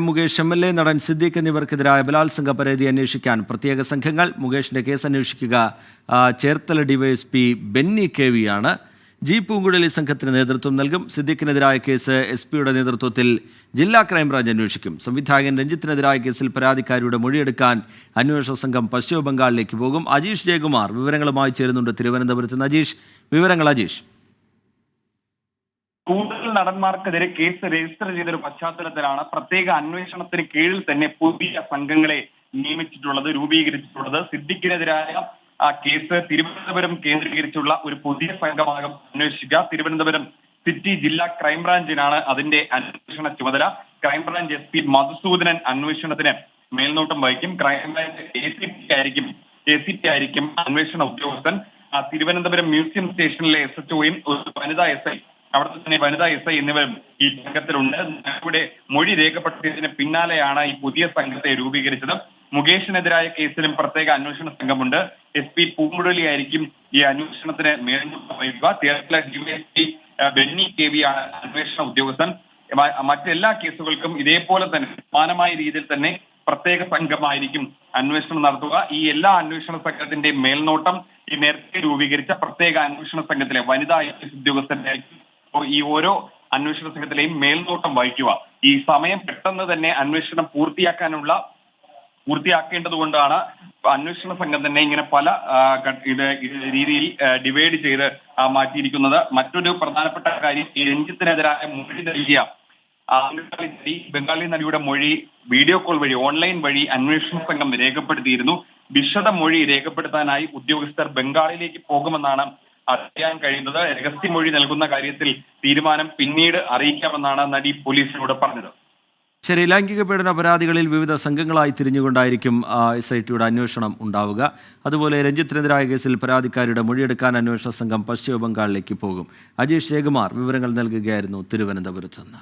Mukesh MLA നടൻ സിദ്ദീഖ് എന്നിവർക്കെതിരായ ബലാത്സംഗ പരാതി അന്വേഷിക്കാൻ പ്രത്യേക സംഘങ്ങൾ. മുകേഷിന്റെ കേസ് അന്വേഷിക്കുക ചേർത്തല ഡിവൈഎസ്പി ബെന്നി KV ആണ്. ജി പൂങ്കുഴലി സംഘത്തിന് നേതൃത്വം നൽകും. സിദ്ദീഖിനെതിരായ കേസ് SP-യുടെ നേതൃത്വത്തിൽ ജില്ലാ ക്രൈംബ്രാഞ്ച് അന്വേഷിക്കും. സംവിധായകൻ രഞ്ജിത്തിനെതിരായ കേസിൽ പരാതിക്കാരിയുടെ മൊഴിയെടുക്കാൻ അന്വേഷണ സംഘം പശ്ചിമ ബംഗാളിലേക്ക് പോകും. അജീഷ് ജയകുമാർ വിവരങ്ങളുമായി ചേരുന്നുണ്ട് തിരുവനന്തപുരത്ത് നിന്ന്. വിവരങ്ങൾ അജീഷ്. കൂടുതൽ നടന്മാർക്കെതിരെ കേസ് രജിസ്റ്റർ ചെയ്തൊരു പശ്ചാത്തലത്തിലാണ് പ്രത്യേക അന്വേഷണത്തിന് കീഴിൽ തന്നെ പുതിയ സംഘങ്ങളെ നിയമിച്ചിട്ടുള്ളത്, രൂപീകരിച്ചിട്ടുള്ളത്. സിദ്ദീഖിനെതിരായ കേസ് തിരുവനന്തപുരം കേന്ദ്രീകരിച്ചുള്ള ഒരു പുതിയ സംഘമാകും അന്വേഷിക്കുക. തിരുവനന്തപുരം സിറ്റി ജില്ലാ ക്രൈംബ്രാഞ്ചിനാണ് അതിന്റെ അന്വേഷണ ചുമതല. ക്രൈംബ്രാഞ്ച് SP മധുസൂദനൻ അന്വേഷണത്തിന് മേൽനോട്ടം വഹിക്കും. ക്രൈംബ്രാഞ്ച് ACP ആയിരിക്കും അന്വേഷണ ഉദ്യോഗസ്ഥൻ. തിരുവനന്തപുരം മ്യൂസിയം സ്റ്റേഷനിലെ SHOയും വനിതാ SI, അവിടുത്തെ തന്നെ വനിതാ SI എന്നിവരും ഈ സംഘത്തിലുണ്ട്. ഇവിടെ മൊഴി രേഖപ്പെടുത്തിയതിന് പിന്നാലെയാണ് ഈ പുതിയ സംഘത്തെ രൂപീകരിച്ചത്. മുകേഷിനെതിരായ കേസിലും പ്രത്യേക അന്വേഷണ സംഘമുണ്ട്. SP പൂങ്കുഴലി ആയിരിക്കും ഈ അന്വേഷണത്തിന് മേൽനോട്ടം വഹിക്കുക. ചേർത്തല DYSP ബെന്നി KV ആണ് അന്വേഷണ ഉദ്യോഗസ്ഥൻ. മറ്റെല്ലാ കേസുകൾക്കും ഇതേപോലെ തന്നെ സമാനമായ രീതിയിൽ തന്നെ പ്രത്യേക സംഘമായിരിക്കും അന്വേഷണം നടത്തുക. ഈ എല്ലാ അന്വേഷണ സംഘത്തിന്റെ മേൽനോട്ടം ഈ നേരത്തെ രൂപീകരിച്ച പ്രത്യേക അന്വേഷണ സംഘത്തിലെ വനിതാ ഉദ്യോഗസ്ഥന്റെ ഈ ഓരോ അന്വേഷണ സംഘത്തിലെയും മേൽനോട്ടം വഹിക്കുക. ഈ സമയം പെട്ടെന്ന് തന്നെ അന്വേഷണം പൂർത്തിയാക്കേണ്ടത് കൊണ്ടാണ് അന്വേഷണ സംഘം തന്നെ ഇങ്ങനെ പല രീതിയിൽ ഡിവൈഡ് ചെയ്ത് മാറ്റിയിരിക്കുന്നത്. മറ്റൊരു പ്രധാനപ്പെട്ട കാര്യം, ഈ രഞ്ജിത്തിനെതിരായ മൊഴി നൽകിയ ബംഗാളി നടിയുടെ മൊഴി വീഡിയോ കോൾ വഴി, ഓൺലൈൻ വഴി അന്വേഷണ സംഘം രേഖപ്പെടുത്തിയിരുന്നു. വിശദ മൊഴി രേഖപ്പെടുത്താനായി ഉദ്യോഗസ്ഥർ ബംഗാളിലേക്ക് പോകുമെന്നാണ് അറിയാൻ കഴിയുന്നത്. രഹസ്യമൊഴി നൽകുന്ന കാര്യത്തിൽ തീരുമാനം പിന്നീട് അറിയിക്കാമെന്നാണ് നടി പോലീസിനോട് പറഞ്ഞത്. ശരി, ലൈംഗിക പീഡന പരാതികളിൽ വിവിധ സംഘങ്ങളായി തിരിഞ്ഞുകൊണ്ടായിരിക്കും SITയുടെ അന്വേഷണം ഉണ്ടാവുക. അതുപോലെ രഞ്ജിത്തിനെതിരായ കേസിൽ പരാതിക്കാരിയുടെ മൊഴിയെടുക്കാൻ അന്വേഷണ സംഘം പശ്ചിമ ബംഗാളിലേക്ക് പോകും. അജീഷ് ജയകുമാർ വിവരങ്ങൾ നൽകുകയായിരുന്നു തിരുവനന്തപുരത്ത് നിന്ന്.